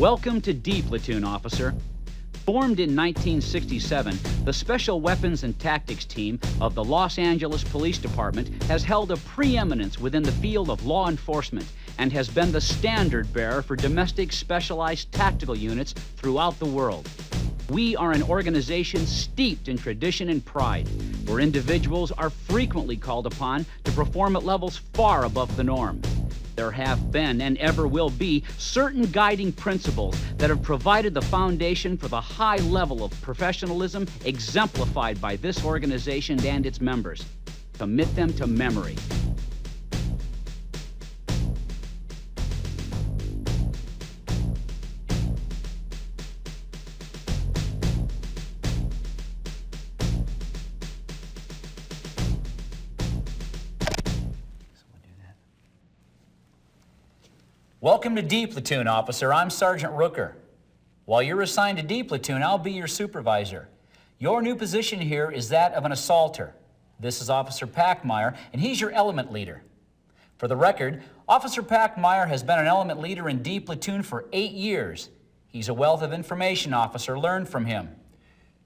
Welcome to D Platoon, officer. Formed in 1967, the Special Weapons and Tactics Team of the Los Angeles Police Department has held a preeminence within the field of law enforcement and has been the standard bearer for domestic specialized tactical units throughout the world. We are an organization steeped in tradition and pride, where individuals are frequently called upon to perform at levels far above the norm. There have been and ever will be certain guiding principles that have provided the foundation for the high level of professionalism exemplified by this organization and its members. Commit them to memory. Welcome to D Platoon, officer. I'm Sergeant Rooker. While you're assigned to D Platoon, I'll be your supervisor. Your new position here is that of an assaulter. This is Officer Packmeyer, and he's your element leader. For the record, Officer Packmeyer has been an element leader in D Platoon for 8 years. He's a wealth of information, officer. Learn from him.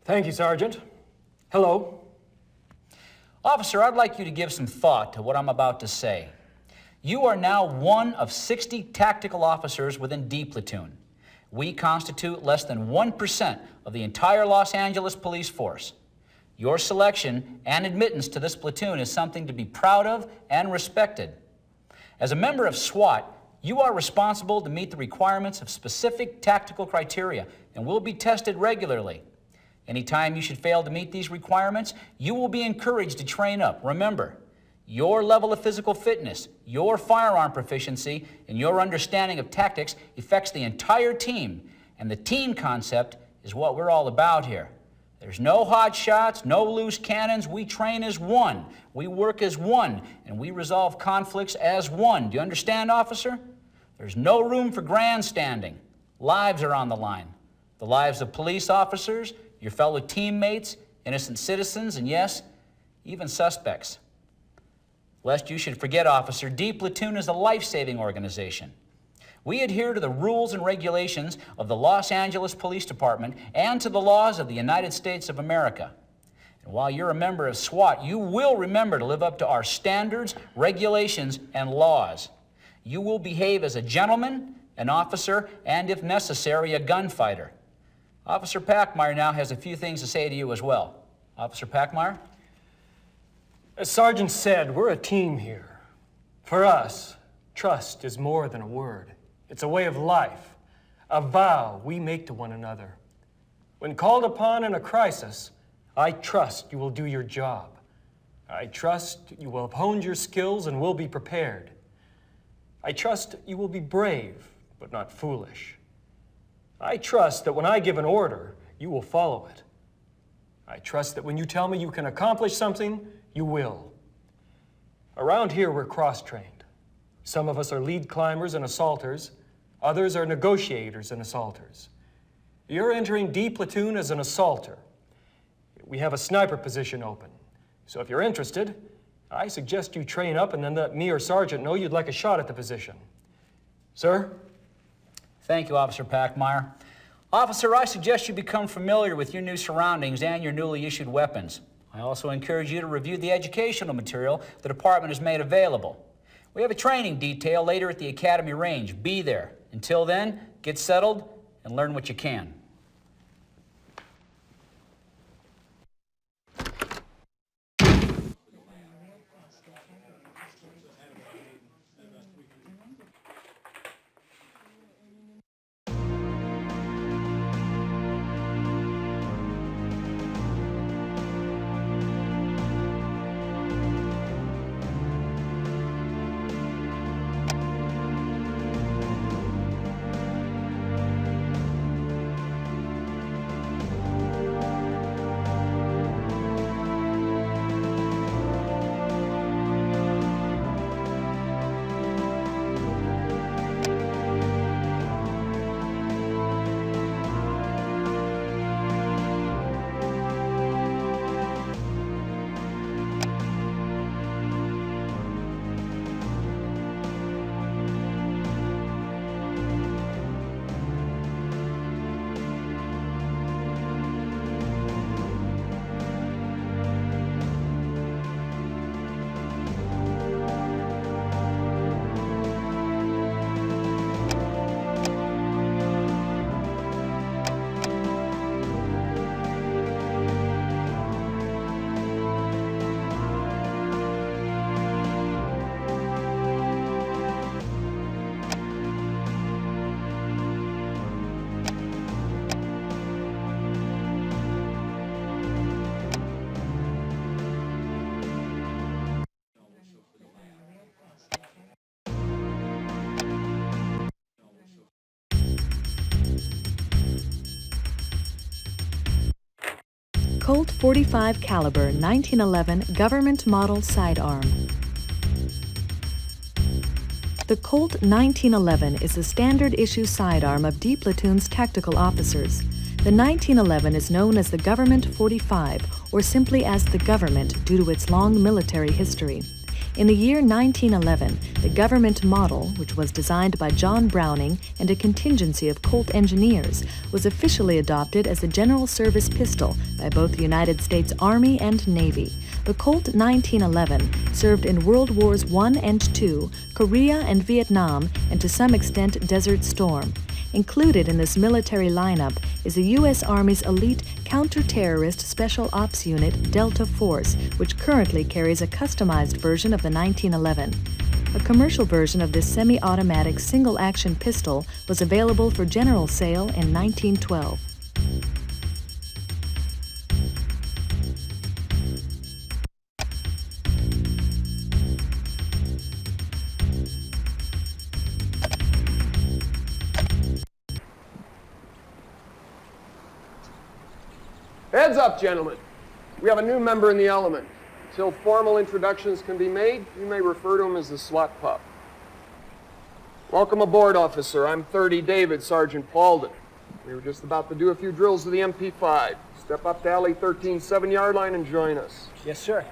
Thank you, Sergeant. Hello. Officer, I'd like you to give some thought to what I'm about to say. You are now one of 60 tactical officers within D Platoon. We constitute less than 1% of the entire Los Angeles police force. Your selection and admittance to this platoon is something to be proud of and respected. As a member of SWAT, you are responsible to meet the requirements of specific tactical criteria and will be tested regularly. Anytime you should fail to meet these requirements, you will be encouraged to train up. Remember, your level of physical fitness, your firearm proficiency, and your understanding of tactics affects the entire team, and the team concept is what we're all about here. There's no hot shots, no loose cannons. We train as one. We work as one, and we resolve conflicts as one. Do you understand, officer? There's no room for grandstanding. Lives are on the line. The lives of police officers, your fellow teammates, innocent citizens, and yes, even suspects. Lest you should forget, officer, D Platoon is a life-saving organization. We adhere to the rules and regulations of the Los Angeles Police Department and to the laws of the United States of America. And while you're a member of SWAT, you will remember to live up to our standards, regulations, and laws. You will behave as a gentleman, an officer, and if necessary, a gunfighter. Officer Packmeyer now has a few things to say to you as well. Officer Packmeyer? As Sergeant said, we're a team here. For us, trust is more than a word. It's a way of life, a vow we make to one another. When called upon in a crisis, I trust you will do your job. I trust you will have honed your skills and will be prepared. I trust you will be brave, but not foolish. I trust that when I give an order, you will follow it. I trust that when you tell me you can accomplish something, you will. Around here, we're cross-trained. Some of us are lead climbers and assaulters. Others are negotiators and assaulters. You're entering D Platoon as an assaulter. We have a sniper position open. So if you're interested, I suggest you train up and then let me or Sergeant know you'd like a shot at the position. Sir? Thank you, Officer Packmeyer. Officer, I suggest you become familiar with your new surroundings and your newly issued weapons. I also encourage you to review the educational material the department has made available. We have a training detail later at the Academy Range. Be there. Until then, get settled and learn what you can. Colt 45 caliber 1911 government model sidearm. The Colt 1911 is the standard issue sidearm of D platoon's tactical officers. The 1911 is known as the Government 45, or simply as the Government due to its long military history. In the year 1911, the government model, which was designed by John Browning and a contingency of Colt engineers, was officially adopted as a general service pistol by both the United States Army and Navy. The Colt 1911 served in World Wars I and II, Korea and Vietnam, and to some extent Desert Storm. Included in this military lineup is the U.S. Army's elite counter-terrorist special ops unit, Delta Force, which currently carries a customized version of the 1911. A commercial version of this semi-automatic single-action pistol was available for general sale in 1912. Heads up, gentlemen. We have a new member in the element. Until formal introductions can be made, you may refer to him as the SWAT pup. Welcome aboard, officer. I'm 30 David, Sergeant Paulden. We were just about to do a few drills with the MP5. Step up to alley 13, 7-yard line and join us. Yes, sir.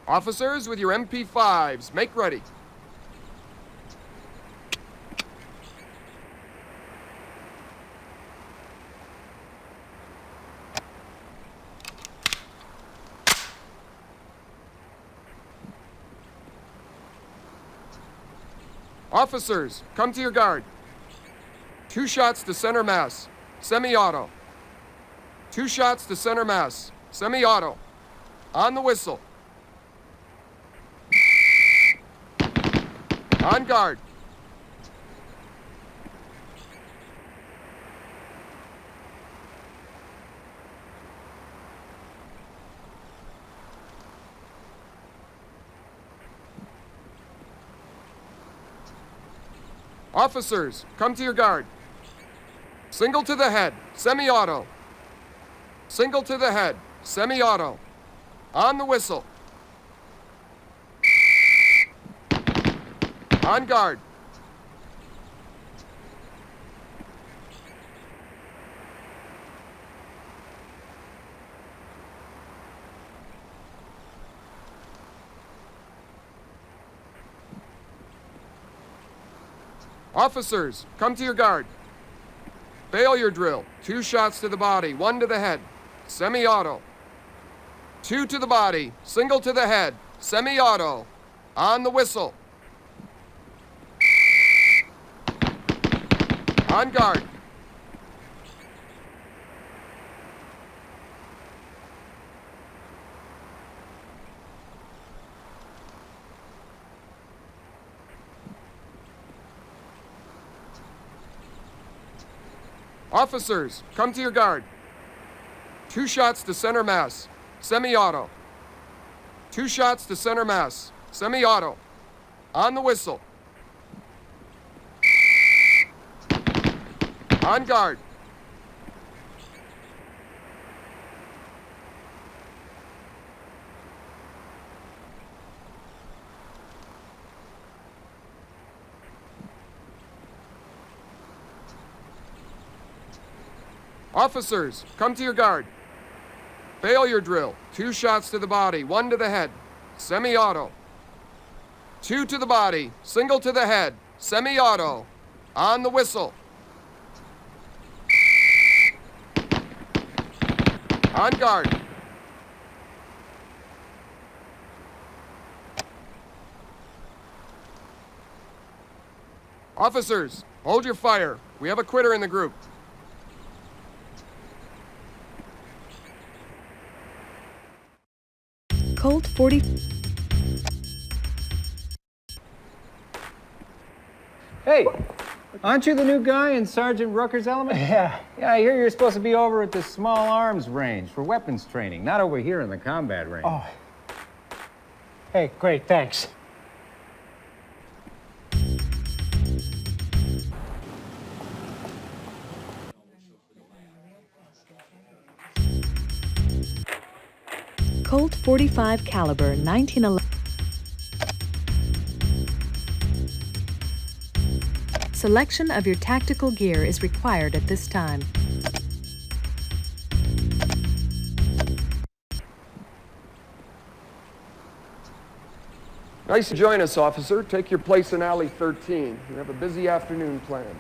Officers with your MP5s, make ready. Officers, come to your guard. 2 shots to center mass, semi-auto. 2 shots to center mass, semi-auto. On the whistle. On guard. Officers, come to your guard. Single to the head, semi-auto. Single to the head, semi-auto. On the whistle. On guard. Officers, come to your guard. Failure drill. 2 shots to the body, 1 to the head. Semi-auto. 2 to the body, single to the head. Semi-auto. On the whistle. On guard. Officers, come to your guard. 2 shots to center mass, semi-auto. 2 shots to center mass, semi-auto. On the whistle. On guard. Officers, come to your guard. Failure drill. 2 shots to the body, 1 to the head. Semi-auto. 2 to the body, single to the head. Semi-auto. On the whistle. On guard. Officers, hold your fire. We have a quitter in the group. Colt 40. Hey, aren't you the new guy in Sergeant Rucker's element? Yeah. Yeah, I hear you're supposed to be over at the small arms range for weapons training, not over here in the combat range. Oh. Hey, great, thanks. Colt .45 caliber 1911. Selection of your tactical gear is required at this time. Nice to join us, officer. Take your place in alley 13. We have a busy afternoon planned.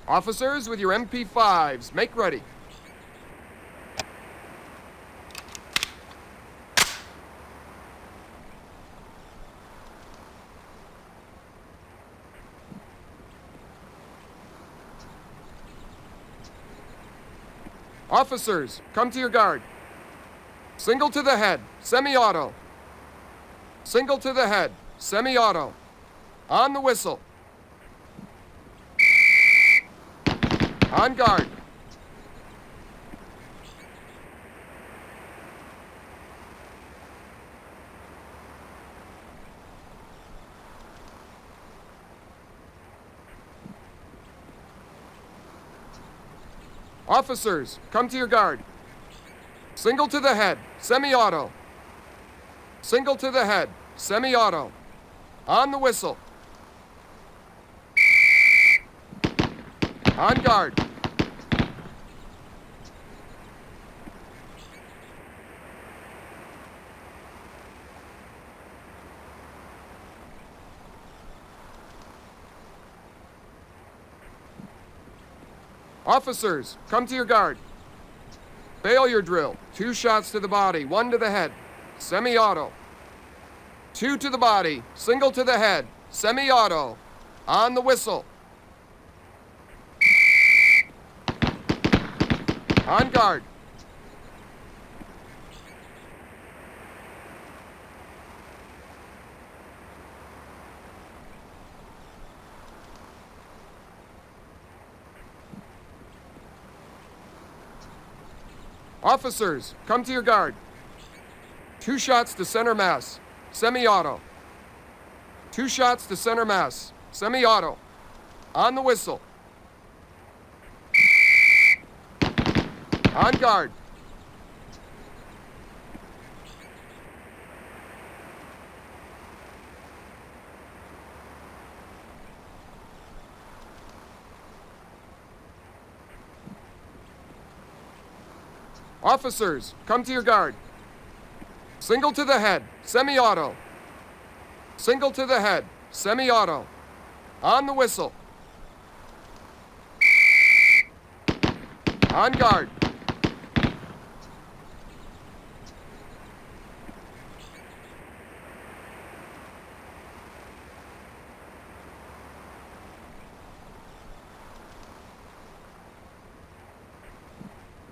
Officers with your MP5s, make ready. Officers, come to your guard. Single to the head, semi-auto. Single to the head, semi-auto. On the whistle. On guard. Officers, come to your guard. Single to the head, semi-auto. Single to the head, semi-auto. On the whistle. On guard. Officers, come to your guard. Failure drill. 2 shots to the body, 1 to the head. Semi-auto. 2 to the body, single to the head. Semi-auto. On the whistle. On guard. Officers, come to your guard. 2 shots to center mass. Semi-auto. 2 shots to center mass. Semi-auto. On the whistle. On guard. Officers, come to your guard. Single to the head, semi-auto. Single to the head, semi-auto. On the whistle. On guard.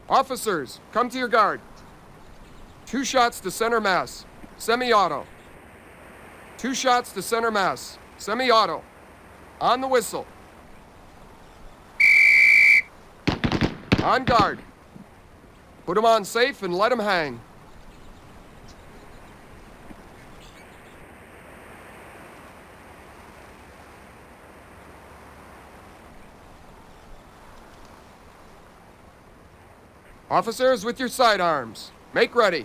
Officers, come to your guard. 2 shots to center mass. Semi-auto. 2 shots to center mass. Semi-auto. On the whistle. On guard. Put him on safe and let him hang. Officers with your sidearms, make ready.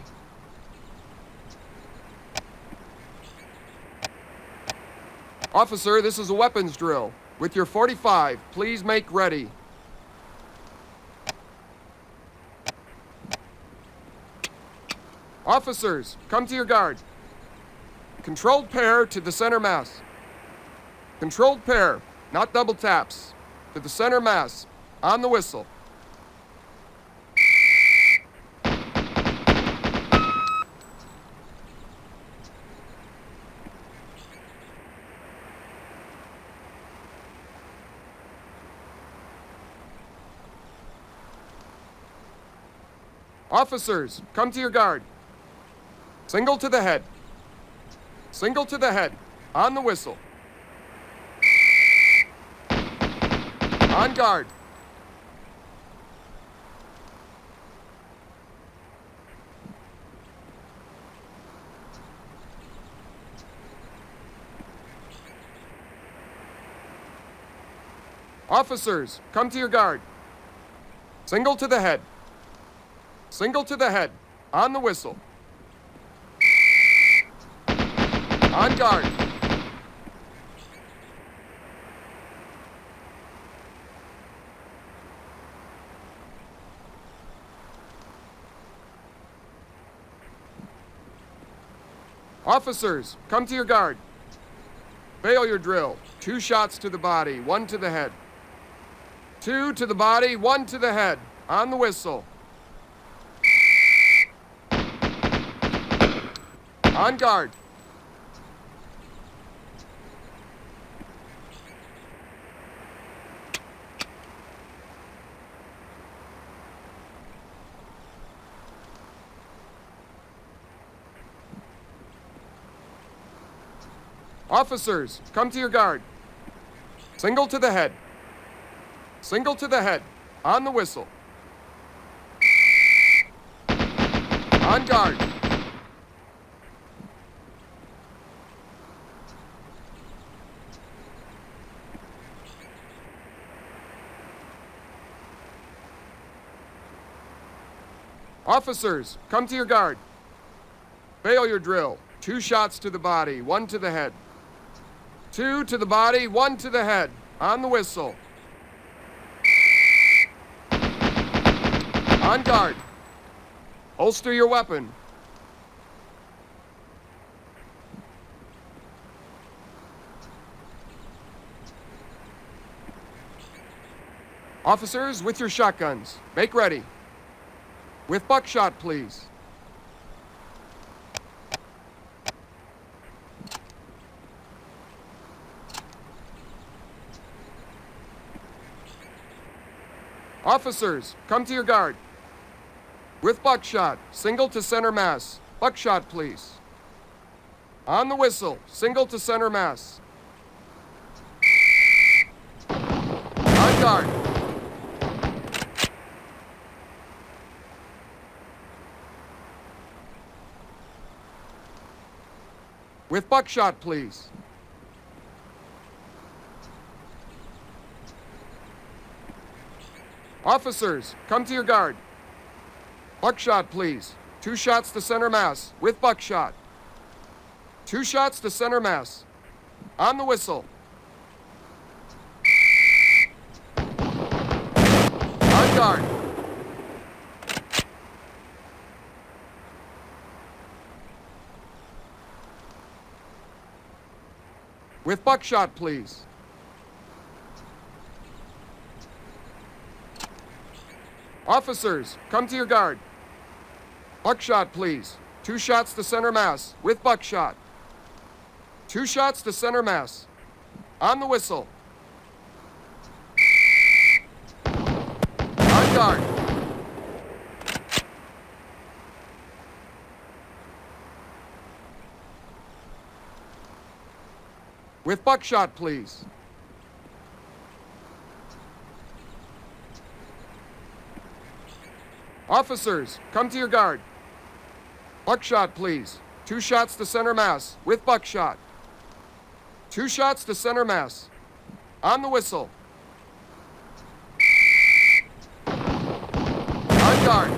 Officer, this is a weapons drill. With your .45, please make ready. Officers, come to your guard. Controlled pair to the center mass. Controlled pair, not double taps. To the center mass, on the whistle. Officers, come to your guard. Single to the head. Single to the head. On the whistle. On guard. Officers, come to your guard. Single to the head. Single to the head. On the whistle. On guard. Officers, come to your guard. Failure drill. 2 shots to the body, 1 to the head. 2 to the body, 1 to the head. On the whistle. On guard. Officers, come to your guard. Single to the head. Single to the head. On the whistle. On guard. Officers, come to your guard. Failure drill. 2 shots to the body, 1 to the head. 2 to the body, 1 to the head. On the whistle. On guard. Holster your weapon. Officers, with your shotguns, make ready. With buckshot, please. Officers, come to your guard. With buckshot, single to center mass. Buckshot, please. On the whistle, single to center mass. On guard. With buckshot, please. Officers, come to your guard. Buckshot, please. 2 shots to center mass with buckshot. 2 shots to center mass. On the whistle. On guard. With buckshot, please. Officers, come to your guard. Buckshot, please. 2 shots to center mass with buckshot. 2 shots to center mass. On the whistle. On guard. With buckshot, please. Officers, come to your guard. Buckshot, please. 2 shots to center mass with buckshot. 2 shots to center mass. On the whistle. On guard.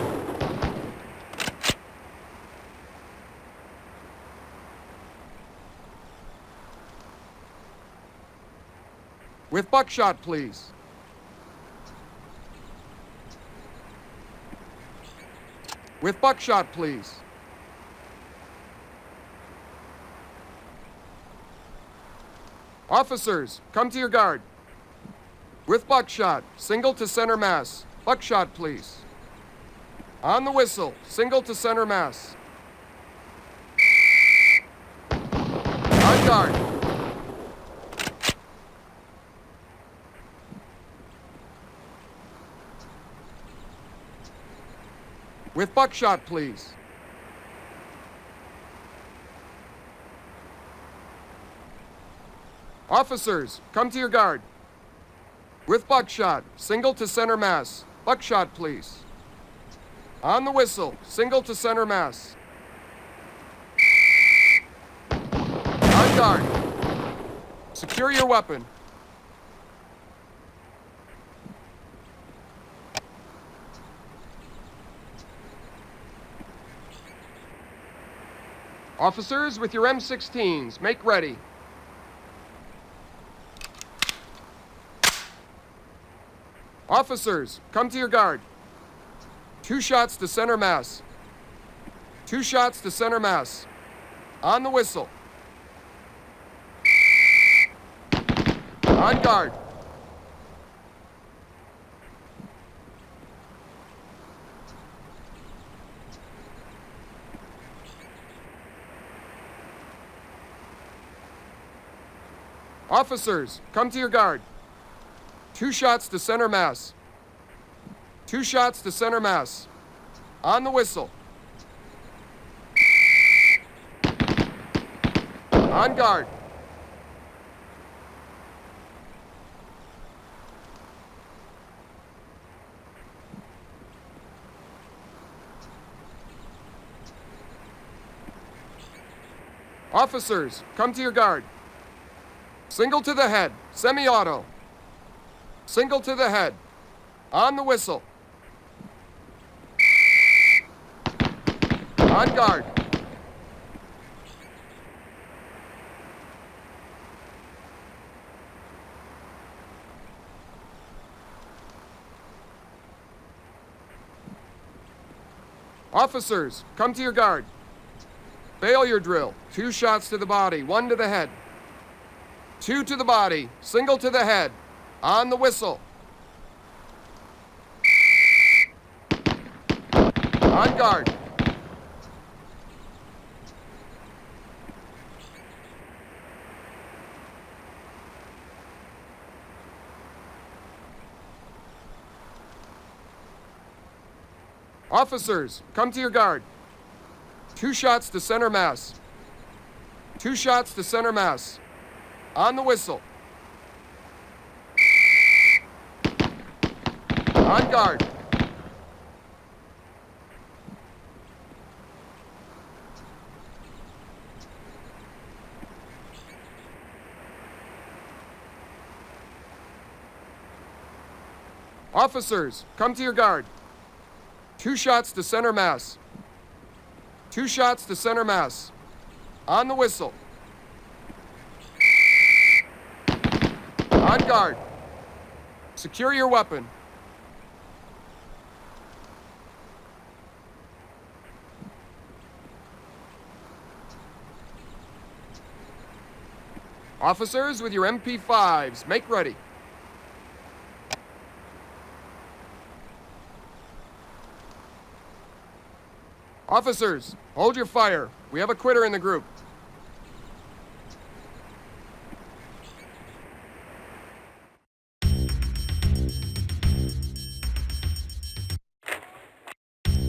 With buckshot, please. With buckshot, please. Officers, come to your guard. With buckshot, single to center mass. Buckshot, please. On the whistle, single to center mass. On guard. With buckshot, please. Officers, come to your guard. With buckshot, single to center mass. Buckshot, please. On the whistle, single to center mass. On guard. Secure your weapon. Officers with your M16s, make ready. Officers, come to your guard. 2 shots to center mass. 2 shots to center mass. On the whistle. On guard. Officers, come to your guard. 2 shots to center mass. 2 shots to center mass. On the whistle. On guard. Officers, come to your guard. Single to the head, semi-auto. Single to the head. On the whistle. On guard. Officers, come to your guard. Failure drill. 2 shots to the body, 1 to the head. 2 to the body, single to the head. On the whistle. On guard. Officers, come to your guard. 2 shots to center mass. 2 shots to center mass. On the whistle. On guard. Officers, come to your guard. 2 shots to center mass. 2 shots to center mass. On the whistle. On guard. Secure your weapon. Officers with your MP5s, make ready. Officers, hold your fire. We have a quitter in the group.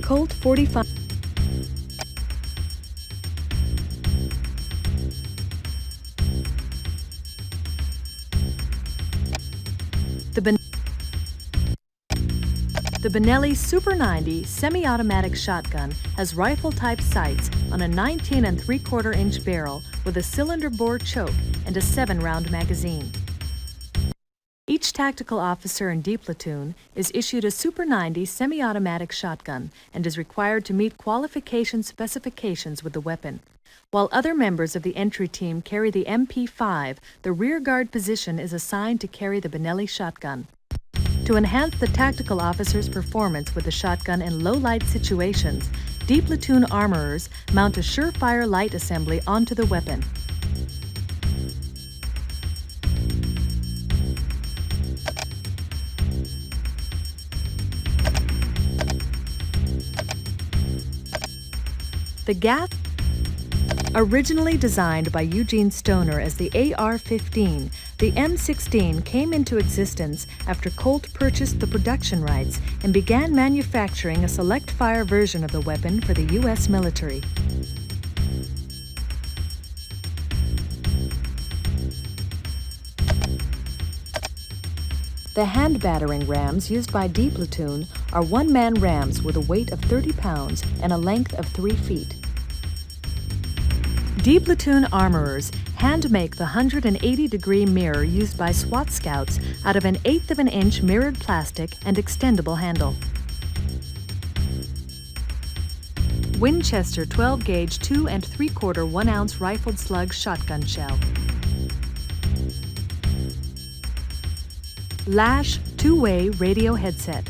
Colt 45. The Benelli Super 90 semi-automatic shotgun has rifle-type sights on a 19 3/4-inch barrel with a cylinder bore choke and a 7-round magazine. Each tactical officer in D platoon is issued a Super 90 semi-automatic shotgun and is required to meet qualification specifications with the weapon. While other members of the entry team carry the MP5, the rear guard position is assigned to carry the Benelli shotgun. To enhance the tactical officer's performance with the shotgun in low-light situations, D platoon armorers mount a surefire light assembly onto the weapon. The gas, originally designed by Eugene Stoner as the AR-15, the M16 came into existence after Colt purchased the production rights and began manufacturing a select-fire version of the weapon for the U.S. military. The hand battering rams used by D platoon are one-man rams with a weight of 30 pounds and a length of 3 feet. D platoon armorers hand-make the 180-degree mirror used by SWAT scouts out of 1/8 of an inch mirrored plastic and extendable handle. Winchester 12-gauge 2 3/4 1-ounce rifled slug shotgun shell. Lash two-way radio headset.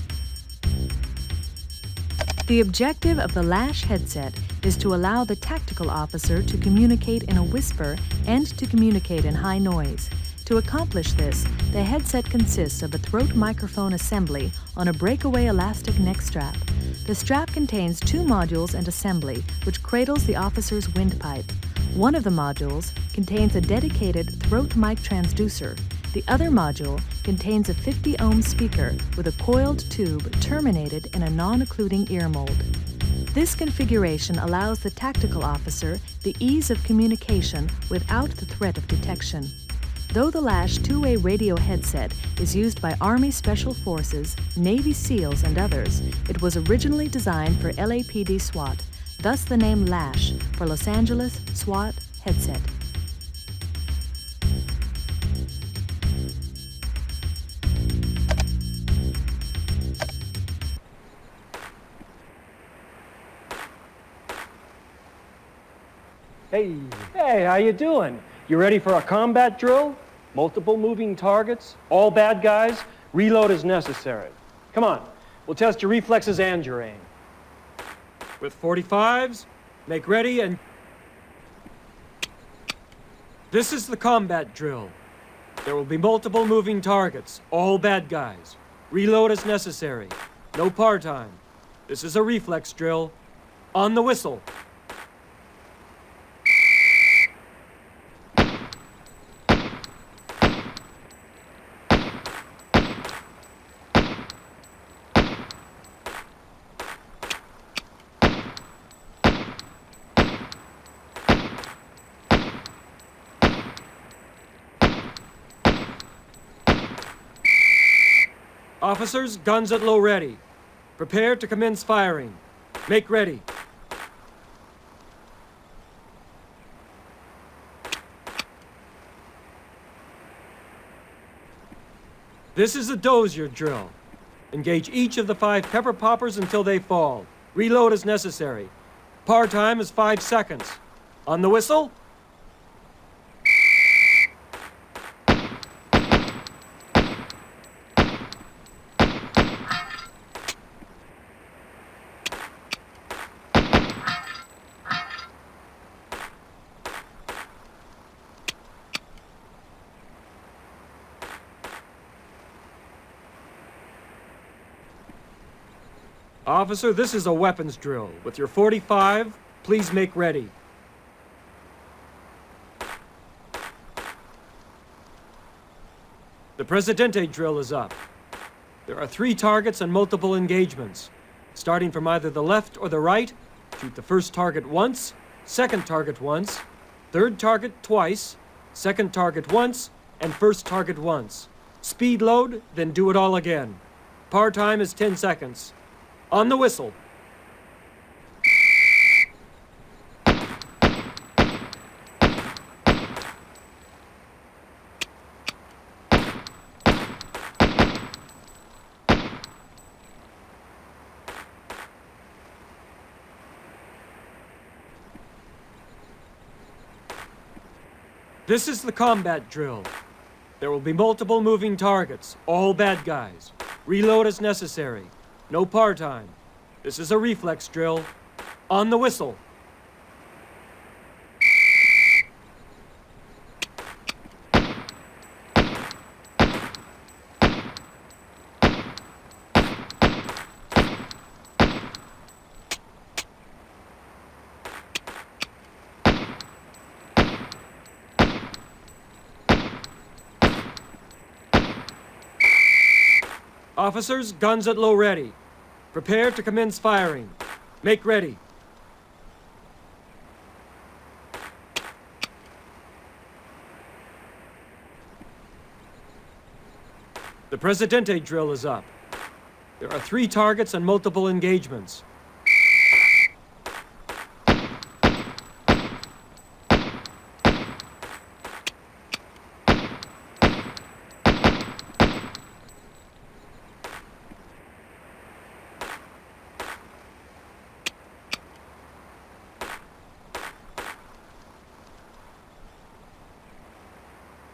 The objective of the Lash headset is to allow the tactical officer to communicate in a whisper and to communicate in high noise. To accomplish this, the headset consists of a throat microphone assembly on a breakaway elastic neck strap. The strap contains 2 modules and assembly, which cradles the officer's windpipe. One of the modules contains a dedicated throat mic transducer. The other module contains a 50-ohm speaker with a coiled tube terminated in a non-occluding ear mold. This configuration allows the tactical officer the ease of communication without the threat of detection. Though the Lash two-way radio headset is used by Army Special Forces, Navy SEALs, and others, it was originally designed for LAPD SWAT, thus the name Lash for Los Angeles SWAT headset. Hey, how you doing? You ready for a combat drill? Multiple moving targets, all bad guys, reload as necessary. Come on, we'll test your reflexes and your aim. With 45s, make ready and... This is the combat drill. There will be multiple moving targets, all bad guys. Reload as necessary. No par time. This is a reflex drill. On the whistle. Officers, guns at low ready. Prepare to commence firing. Make ready. This is a dozier drill. Engage each of the 5 pepper poppers until they fall. Reload as necessary. Par time is 5 seconds. On the whistle. Officer, this is a weapons drill. With your 45, please make ready. The Presidente drill is up. There are 3 targets and multiple engagements. Starting from either the left or the right, shoot the first target once, second target once, third target twice, second target once, and first target once. Speed load, then do it all again. Par time is 10 seconds. On the whistle. This is the combat drill. There will be multiple moving targets, all bad guys. Reload as necessary. No par time. This is a reflex drill. On the whistle. Officers, guns at low ready. Prepare to commence firing. Make ready. The Presidente drill is up. There are 3 targets and multiple engagements.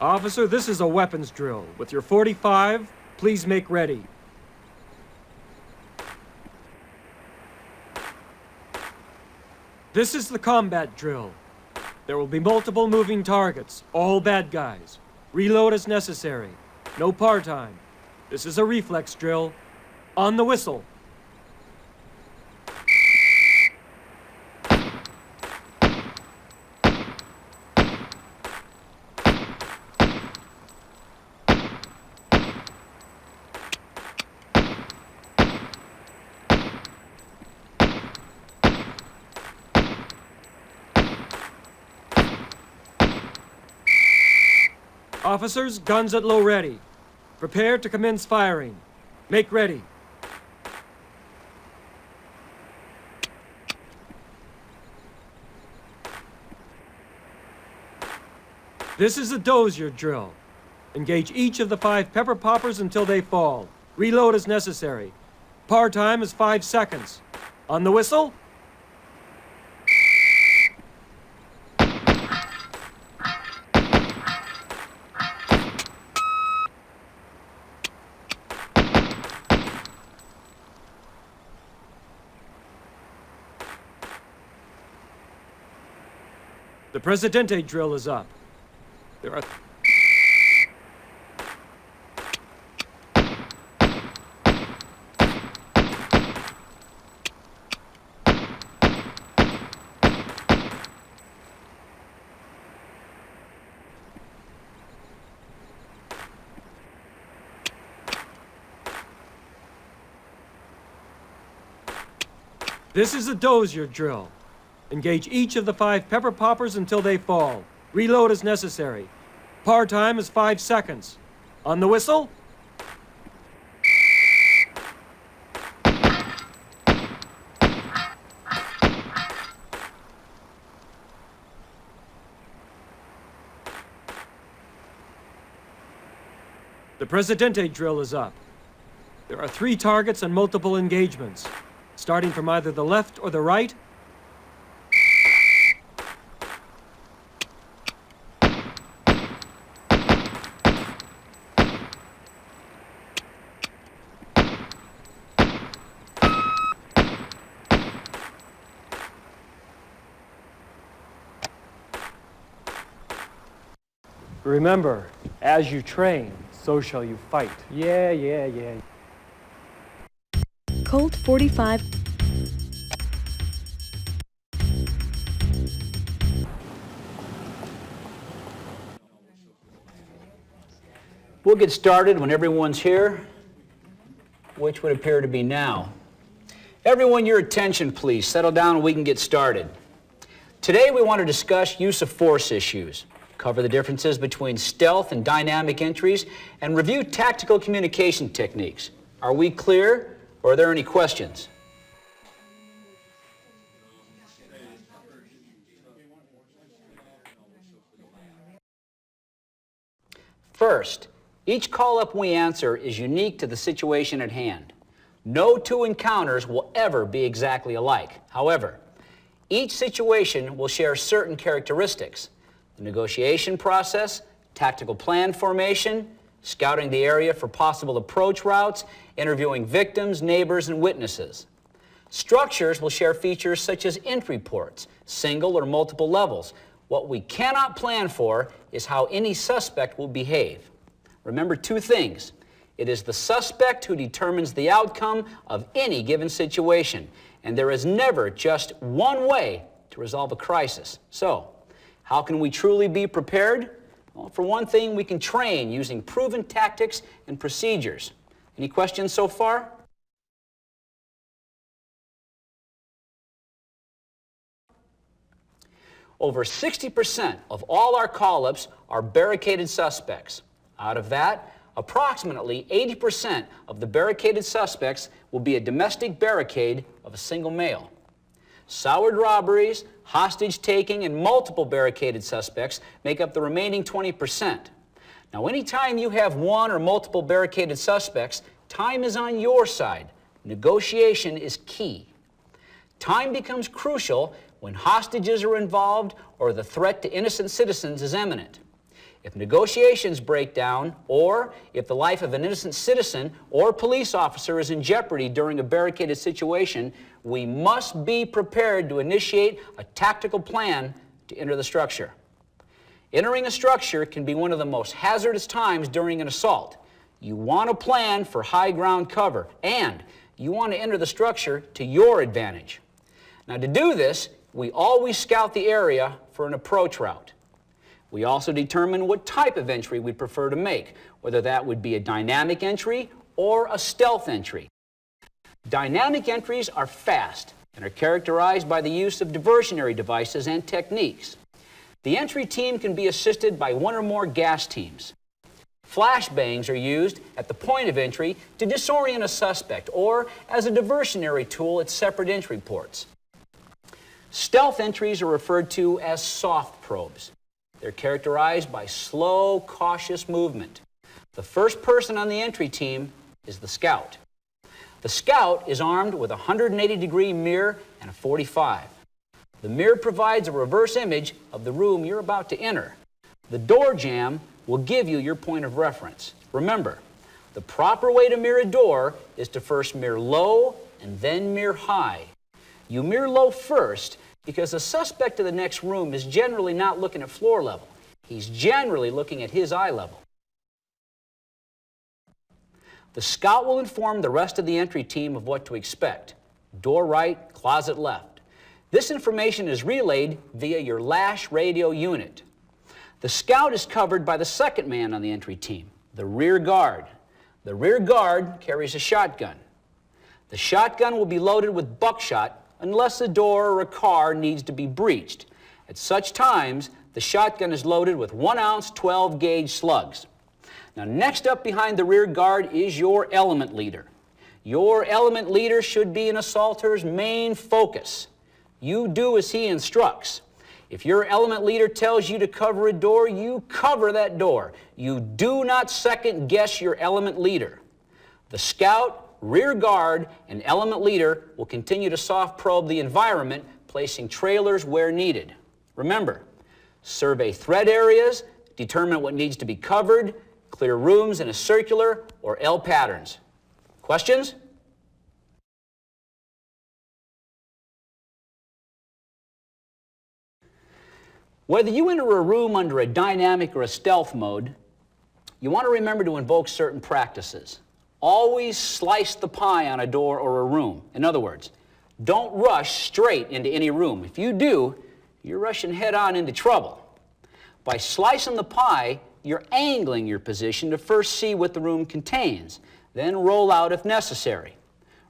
Officer, this is a weapons drill. With your .45, please make ready. This is the combat drill. There will be multiple moving targets, all bad guys. Reload as necessary. No par time. This is a reflex drill. On the whistle. Officers, guns at low ready. Prepare to commence firing. Make ready. This is a dozier drill. Engage each of the 5 pepper poppers until they fall. Reload as necessary. Par time is 5 seconds. On the whistle. The Presidente drill is up. There are... This is a dozier drill. Engage each of the 5 pepper poppers until they fall. Reload as necessary. Par time is 5 seconds. On the whistle. The Presidente drill is up. There are 3 targets and multiple engagements. Starting from either the left or the right. Remember, as you train, so shall you fight. Yeah. Colt 45. We'll get started when everyone's here, which would appear to be now. Everyone, your attention, please. Settle down and we can get started. Today we want to discuss use of force issues, cover the differences between stealth and dynamic entries, and review tactical communication techniques. Are we clear, or are there any questions? First, each call-up we answer is unique to the situation at hand. No 2 encounters will ever be exactly alike. However, each situation will share certain characteristics: the negotiation process, tactical plan formation, scouting the area for possible approach routes, interviewing victims, neighbors, and witnesses. Structures will share features such as entry ports, single or multiple levels. What we cannot plan for is how any suspect will behave. Remember 2 things. It is the suspect who determines the outcome of any given situation, and there is never just one way to resolve a crisis. So, how can we truly be prepared? Well, for one thing, we can train using proven tactics and procedures. Any questions so far? Over 60% of all our call-ups are barricaded suspects. Out of that, approximately 80% of the barricaded suspects will be a domestic barricade of a single male. Soured robberies, hostage taking, and multiple barricaded suspects make up the remaining 20%. Now, anytime you have 1 or multiple barricaded suspects, time is on your side. Negotiation is key. Time becomes crucial when hostages are involved or the threat to innocent citizens is imminent. If negotiations break down, or if the life of an innocent citizen or police officer is in jeopardy during a barricaded situation, we must be prepared to initiate a tactical plan to enter the structure. Entering a structure can be one of the most hazardous times during an assault. You want to plan for high ground cover, and you want to enter the structure to your advantage. Now, to do this, we always scout the area for an approach route. We also determine what type of entry we'd prefer to make, whether that would be a dynamic entry or a stealth entry. Dynamic entries are fast and are characterized by the use of diversionary devices and techniques. The entry team can be assisted by one or more gas teams. Flashbangs are used at the point of entry to disorient a suspect or as a diversionary tool at separate entry ports. Stealth entries are referred to as soft probes. They're characterized by slow, cautious movement. The first person on the entry team is the scout. The scout is armed with a 180-degree mirror and a .45. The mirror provides a reverse image of the room you're about to enter. The door jamb will give you your point of reference. Remember, the proper way to mirror a door is to first mirror low and then mirror high. You mirror low first because the suspect in the next room is generally not looking at floor level. He's generally looking at his eye level. The scout will inform the rest of the entry team of what to expect. Door right, closet left. This information is relayed via your LASH radio unit. The scout is covered by the second man on the entry team, the rear guard. The rear guard carries a shotgun. The shotgun will be loaded with buckshot unless a door or a car needs to be breached. At such times, the shotgun is loaded with 1-ounce 12-gauge slugs. Now, next up behind the rear guard is your element leader. Your element leader should be an assaulter's main focus. You do as he instructs. If your element leader tells you to cover a door, you cover that door. You do not second guess your element leader. The scout, rear guard, and element leader will continue to soft probe the environment, placing trailers where needed. Remember, survey threat areas, determine what needs to be covered, clear rooms in a circular or L patterns. Questions? Whether you enter a room under a dynamic or a stealth mode, you want to remember to invoke certain practices. Always slice the pie on a door or a room. In other words, don't rush straight into any room. If you do, you're rushing head-on into trouble. By slicing the pie, you're angling your position to first see what the room contains, then roll out if necessary.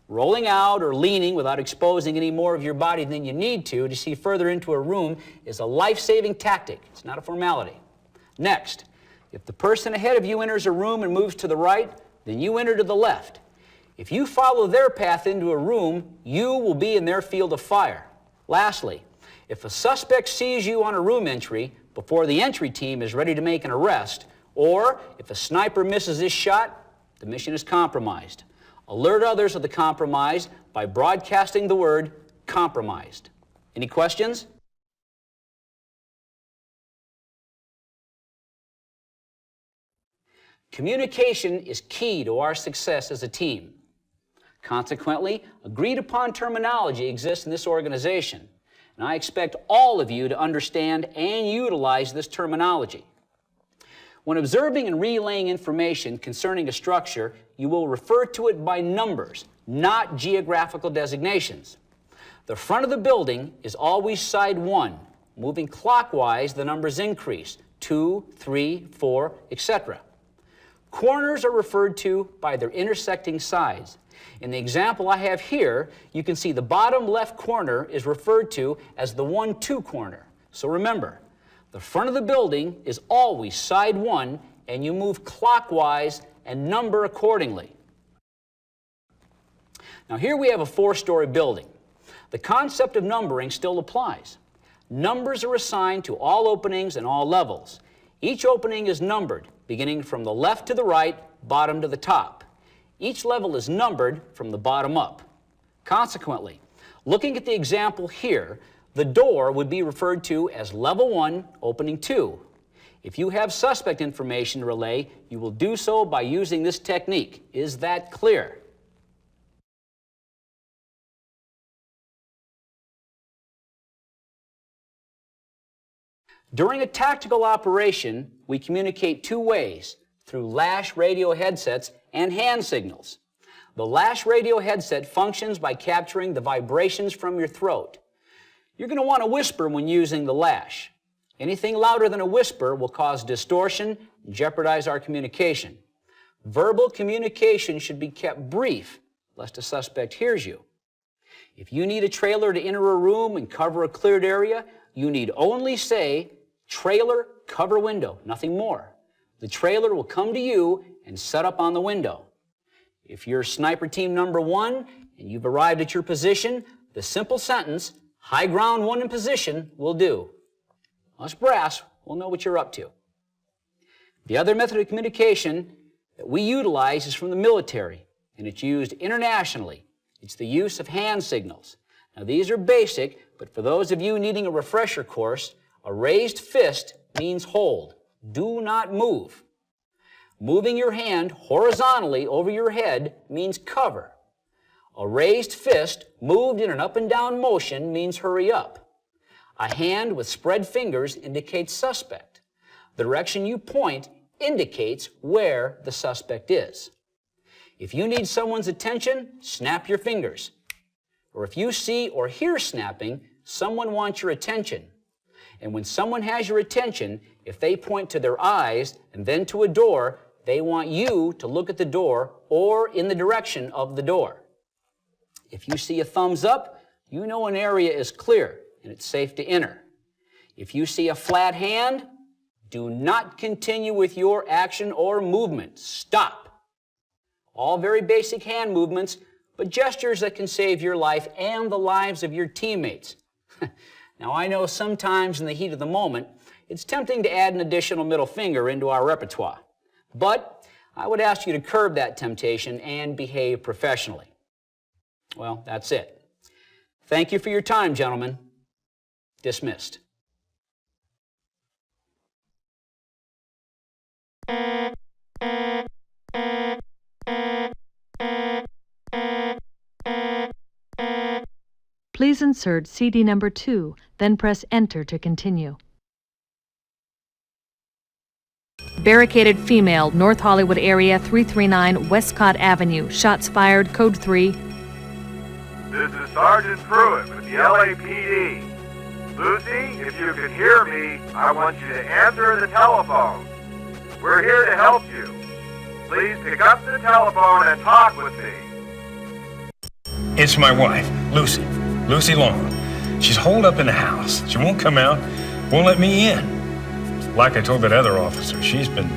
Rolling out or leaning without exposing any more of your body than you need to see further into a room is a life-saving tactic. It's not a formality. Next, if the person ahead of you enters a room and moves to the right, then you enter to the left. If you follow their path into a room, you will be in their field of fire. Lastly, if a suspect sees you on a room entry before the entry team is ready to make an arrest, or if a sniper misses his shot, the mission is compromised. Alert others of the compromise by broadcasting the word compromised. Any questions? Communication is key to our success as a team. Consequently, agreed upon terminology exists in this organization, and I expect all of you to understand and utilize this terminology. When observing and relaying information concerning a structure, you will refer to it by numbers, not geographical designations. The front of the building is always side 1. Moving clockwise, the numbers increase, 2, 3, 4, etc. Corners are referred to by their intersecting sides. In the example I have here, you can see the bottom left corner is referred to as the 1-2 corner. So remember, the front of the building is always side 1, and you move clockwise and number accordingly. Now here we have a 4-story building. The concept of numbering still applies. Numbers are assigned to all openings and all levels. Each opening is numbered, beginning from the left to the right, bottom to the top. Each level is numbered from the bottom up. Consequently, looking at the example here, the door would be referred to as level 1, opening 2. If you have suspect information to relay, you will do so by using this technique. Is that clear? During a tactical operation, we communicate two ways, through lash radio headsets and hand signals. The lash radio headset functions by capturing the vibrations from your throat. You're going to want to whisper when using the lash. Anything louder than a whisper will cause distortion and jeopardize our communication. Verbal communication should be kept brief, lest a suspect hears you. If you need a trailer to enter a room and cover a cleared area, you need only say, "Trailer, cover window," nothing more. The trailer will come to you and set up on the window. If you're sniper team number 1 and you've arrived at your position, the simple sentence, "High ground 1 in position," will do. Us brass will know what you're up to. The other method of communication that we utilize is from the military, and it's used internationally. It's the use of hand signals. Now, these are basic, but for those of you needing a refresher course, a raised fist means hold. Do not move. Moving your hand horizontally over your head means cover. A raised fist moved in an up and down motion means hurry up. A hand with spread fingers indicates suspect. The direction you point indicates where the suspect is. If you need someone's attention, snap your fingers. Or if you see or hear snapping, someone wants your attention. And when someone has your attention, if they point to their eyes and then to a door, they want you to look at the door or in the direction of the door. If you see a thumbs up, you know an area is clear and it's safe to enter. If you see a flat hand, do not continue with your action or movement. Stop. All very basic hand movements, but gestures that can save your life and the lives of your teammates. Now, I know sometimes in the heat of the moment, it's tempting to add an additional middle finger into our repertoire. But I would ask you to curb that temptation and behave professionally. Well, that's it. Thank you for your time, gentlemen. Dismissed. Please insert CD number 2, then press Enter to continue. Barricaded female, North Hollywood area, 339 Westcott Avenue. Shots fired, code 3. This is Sergeant Pruitt with the LAPD. Lucy, if you can hear me, I want you to answer the telephone. We're here to help you. Please pick up the telephone and talk with me. It's my wife, Lucy. Lucy Long. She's holed up in the house. She won't come out, won't let me in. Like I told that other officer, she's been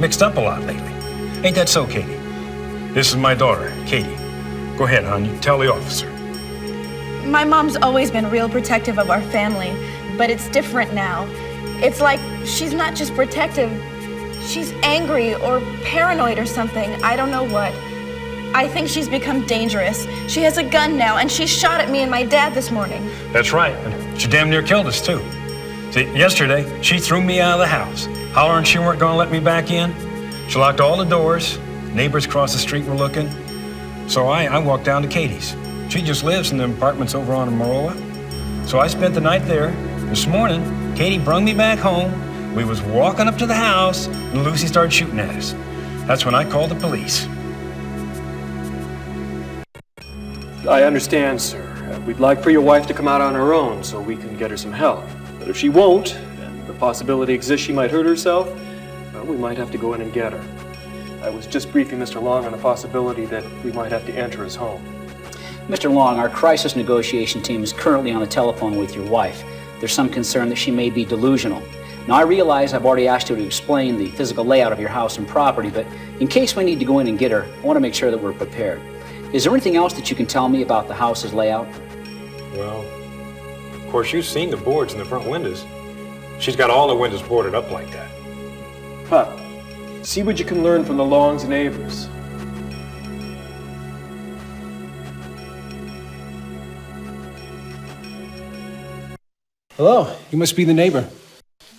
mixed up a lot lately. Ain't that so, Katie? This is my daughter, Katie. Go ahead, hon. You tell the officer. My mom's always been real protective of our family, but it's different now. It's like she's not just protective, she's angry or paranoid or something. I don't know what. I think she's become dangerous. She has a gun now, and she shot at me and my dad this morning. That's right. And she damn near killed us, too. See, yesterday, she threw me out of the house, hollering she weren't going to let me back in. She locked all the doors. Neighbors across the street were looking. So I walked down to Katie's. She just lives in the apartments over on Maroa. So I spent the night there. This morning, Katie brung me back home. We was walking up to the house, and Lucy started shooting at us. That's when I called the police. I understand, sir. We'd like for your wife to come out on her own so we can get her some help. But if she won't, and the possibility exists she might hurt herself, well, we might have to go in and get her. I was just briefing Mr. Long on the possibility that we might have to enter his home. Mr. Long, our crisis negotiation team is currently on the telephone with your wife. There's some concern that she may be delusional. Now, I realize I've already asked you to explain the physical layout of your house and property, but in case we need to go in and get her, I want to make sure that we're prepared. Is there anything else that you can tell me about the house's layout? Well, of course, you've seen the boards in the front windows. She's got all the windows boarded up like that. Pup, see what you can learn from the Longs' neighbors. Hello, you must be the neighbor.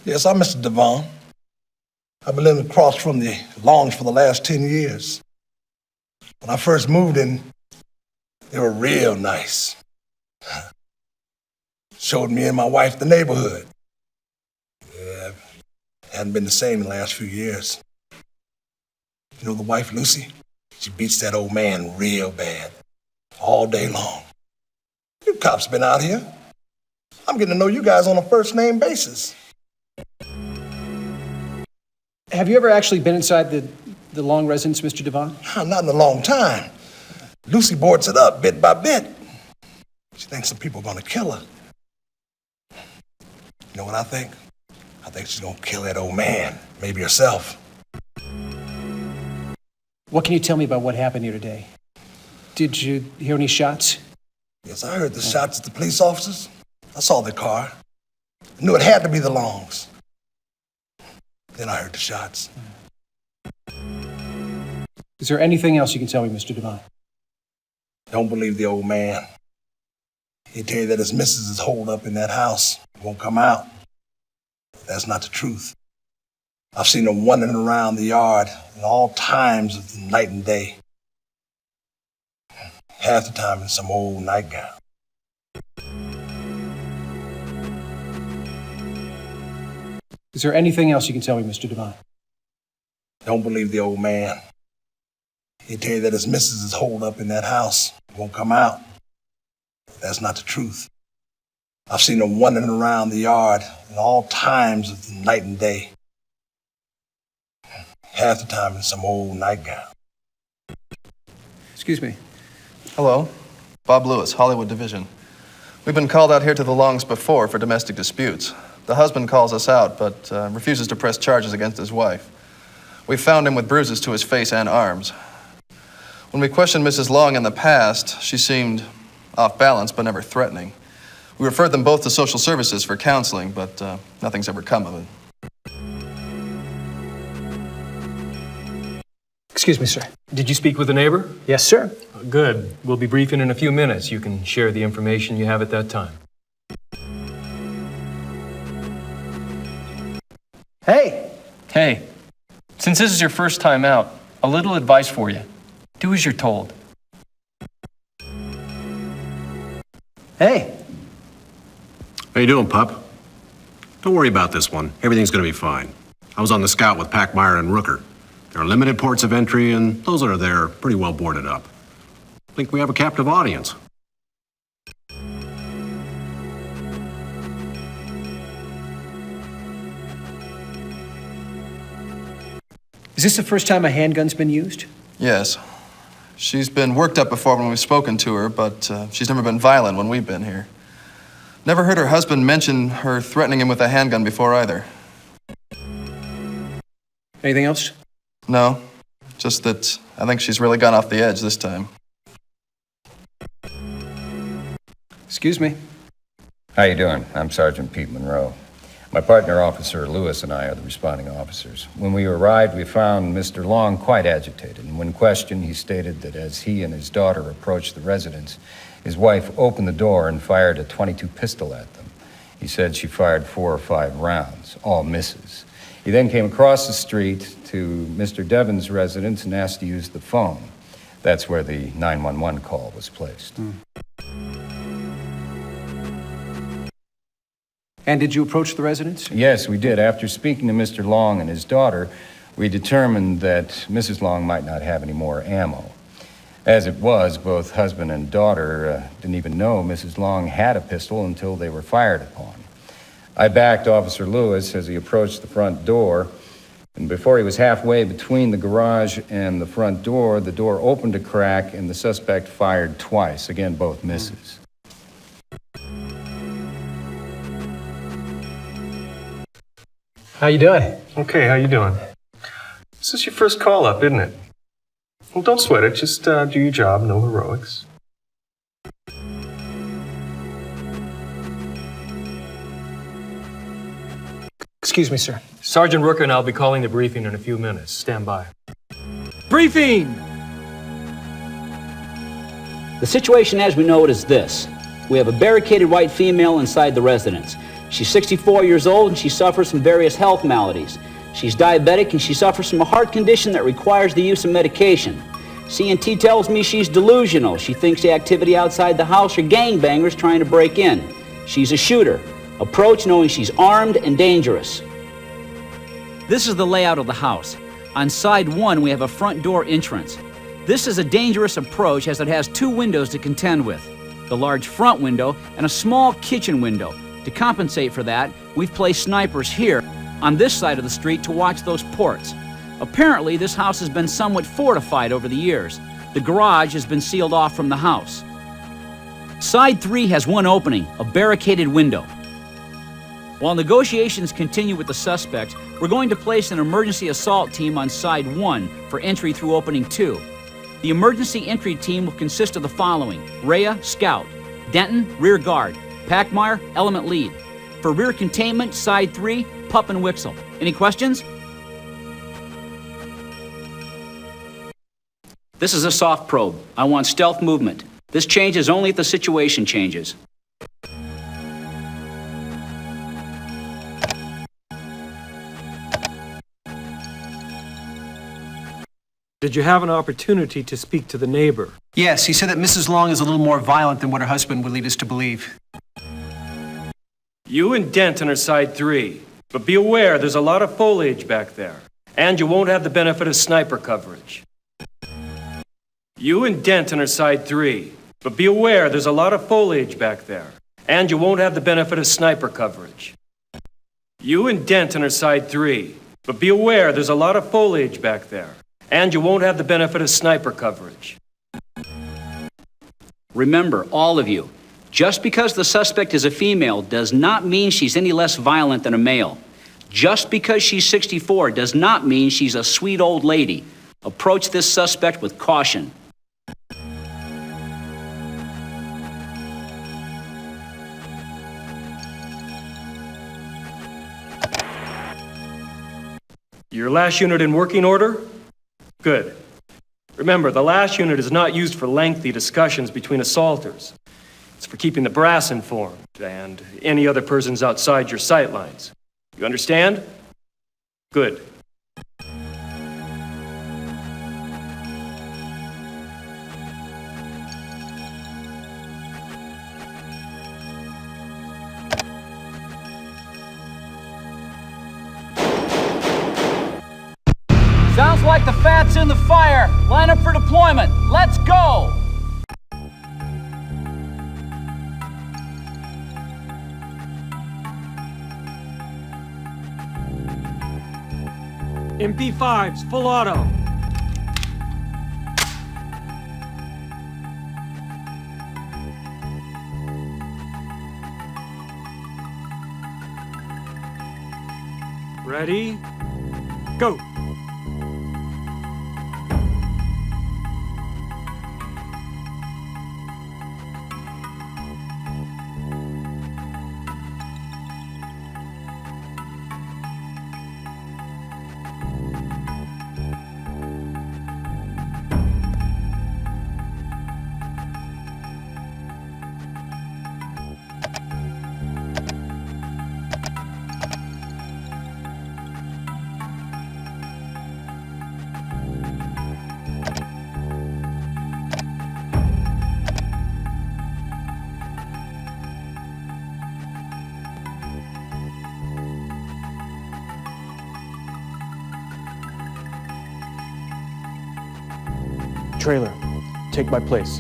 Yes, I'm Mr. Devon. I've been living across from the Longs for the last 10 years. When I first moved in, they were real nice. Showed me and my wife the neighborhood. Yeah, hadn't been the same in the last few years. You know the wife, Lucy? She beats that old man real bad, all day long. You cops been out here. I'm getting to know you guys on a first-name basis. Have you ever actually been inside the Long residence, Mr. Devon? Not in a long time. Lucy boards it up bit by bit. She thinks some people are gonna kill her. You know what I think? I think she's gonna kill that old man, maybe herself. What can you tell me about what happened here today? Did you hear any shots? Yes, I heard the shots at the police officers. I saw the car. I knew it had to be the Longs. Then I heard the shots. Is there anything else you can tell me, Mr. Devon? Don't believe the old man. He'd tell you that his missus is holed up in that house. Won't come out. That's not the truth. I've seen her wandering around the yard at all times of the night and day. Half the time in some old nightgown. Is there anything else you can tell me, Mr. Devon? Don't believe the old man. He'd tell you that his missus is holed up in that house. Won't come out. That's not the truth. I've seen her wandering around the yard at all times of the night and day. Half the time in some old nightgown. Excuse me. Hello. Bob Lewis, Hollywood Division. We've been called out here to the Longs before for domestic disputes. The husband calls us out, but refuses to press charges against his wife. We found him with bruises to his face and arms. When we questioned Mrs. Long in the past, she seemed off balance but never threatening. We referred them both to social services for counseling, but nothing's ever come of it. Excuse me, sir. Did you speak with a neighbor? Yes, sir. Good. We'll be briefing in a few minutes. You can share the information you have at that time. Hey! Hey, since this is your first time out, a little advice for you. Do as you're told. Hey! How you doing, pup? Don't worry about this one. Everything's gonna be fine. I was on the scout with Packmeyer and Rooker. There are limited ports of entry, and those that are there are pretty well boarded up. I think we have a captive audience. Is this the first time a handgun's been used? Yes. She's been worked up before when we've spoken to her, but she's never been violent when we've been here. Never heard her husband mention her threatening him with a handgun before either. Anything else? No, just that I think she's really gone off the edge this time. Excuse me. How you doing? I'm Sergeant Pete Monroe. My partner, Officer Lewis, and I are the responding officers. When we arrived, we found Mr. Long quite agitated, and when questioned, he stated that as he and his daughter approached the residence, his wife opened the door and fired a .22 pistol at them. He said she fired 4 or 5 rounds, all misses. He then came across the street to Mr. Devon's residence and asked to use the phone. That's where the 911 call was placed. And did you approach the residence? Yes, we did. After speaking to Mr. Long and his daughter, we determined that Mrs. Long might not have any more ammo. As it was, both husband and daughter didn't even know Mrs. Long had a pistol until they were fired upon. I backed Officer Lewis as he approached the front door, and before he was halfway between the garage and the front door, the door opened a crack and the suspect fired twice, again, both misses. How you doing? Okay, how you doing? This is your first call up, isn't it? Well, don't sweat it. Just do your job. No heroics. Excuse me, sir. Sergeant Rooker and I'll be calling the briefing in a few minutes. Stand by. Briefing! The situation as we know it is this. We have a barricaded white female inside the residence. She's 64 years old and she suffers from various health maladies. She's diabetic and she suffers from a heart condition that requires the use of medication. CNT tells me she's delusional. She thinks the activity outside the house are gangbangers trying to break in. She's a shooter. Approach knowing she's armed and dangerous. This is the layout of the house. On side 1, we have a front door entrance. This is a dangerous approach as it has 2 windows to contend with. The large front window and a small kitchen window. To compensate for that, we've placed snipers here on this side of the street to watch those ports. Apparently, this house has been somewhat fortified over the years. The garage has been sealed off from the house. Side 3 has 1 opening, a barricaded window. While negotiations continue with the suspects, we're going to place an emergency assault team on side 1 for entry through opening 2. The emergency entry team will consist of the following: Rhea, scout; Denton, rear guard; Packmeyer, element lead. For rear containment, side 3, Pup and Wixel. Any questions? This is a soft probe. I want stealth movement. This changes only if the situation changes. Did you have an opportunity to speak to the neighbor? Yes, he said that Mrs. Long is a little more violent than what her husband would lead us to believe. You and Denton are side 3, but be aware there's a lot of foliage back there, and you won't have the benefit of sniper coverage. You and Denton are side 3, but be aware there's a lot of foliage back there, and you won't have the benefit of sniper coverage. You and Denton are side 3, but be aware there's a lot of foliage back there, and you won't have the benefit of sniper coverage. Remember, all of you, just because the suspect is a female does not mean she's any less violent than a male. Just because she's 64 does not mean she's a sweet old lady. Approach this suspect with caution. Your last unit in working order? Good. Remember, the last unit is not used for lengthy discussions between assaulters. It's for keeping the brass informed and any other persons outside your sight lines. You understand? Good. Sounds like the fat's in the fire. Line up for deployment. Let's go! MP5s, full auto. Ready? Go! Trailer, take my place.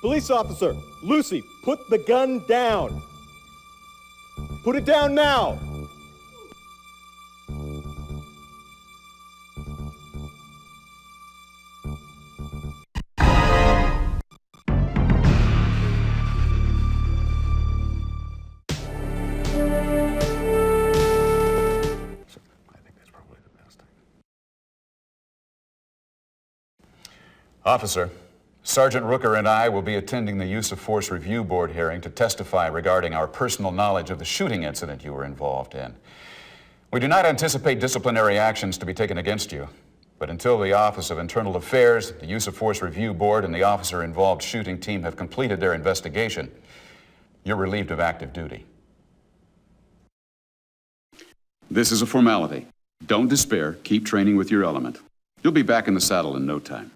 Police officer, Lucy, put the gun down. Put it down now. Officer, Sergeant Rooker and I will be attending the Use of Force Review Board hearing to testify regarding our personal knowledge of the shooting incident you were involved in. We do not anticipate disciplinary actions to be taken against you, but until the Office of Internal Affairs, the Use of Force Review Board, and the officer-involved shooting team have completed their investigation, you're relieved of active duty. This is a formality. Don't despair. Keep training with your element. You'll be back in the saddle in no time.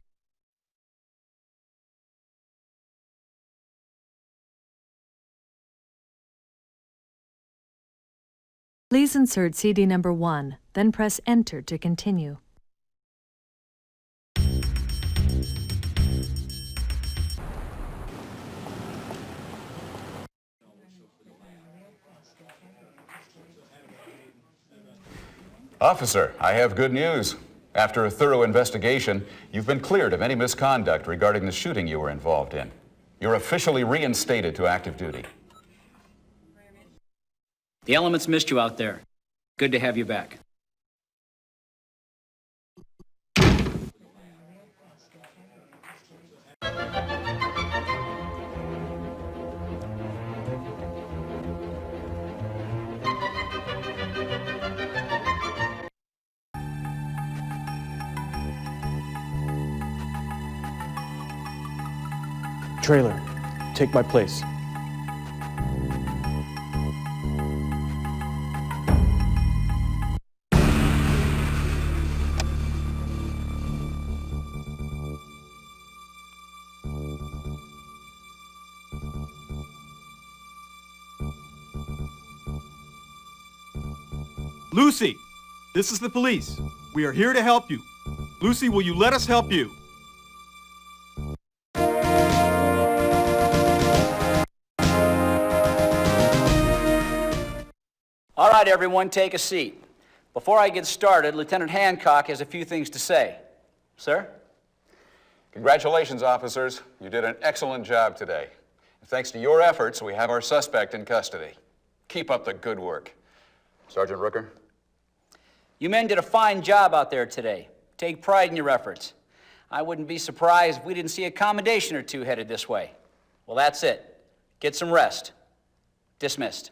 Please insert CD number 1, then press Enter to continue. Officer, I have good news. After a thorough investigation, you've been cleared of any misconduct regarding the shooting you were involved in. You're officially reinstated to active duty. The elements missed you out there. Good to have you back. Trailer, take my place. Lucy, this is the police. We are here to help you. Lucy, will you let us help you? All right, everyone, take a seat. Before I get started, Lieutenant Hancock has a few things to say. Sir? Congratulations, officers. You did an excellent job today. And thanks to your efforts, we have our suspect in custody. Keep up the good work. Sergeant Rooker? You men did a fine job out there today. Take pride in your efforts. I wouldn't be surprised if we didn't see a commendation or two headed this way. Well, that's it. Get some rest. Dismissed.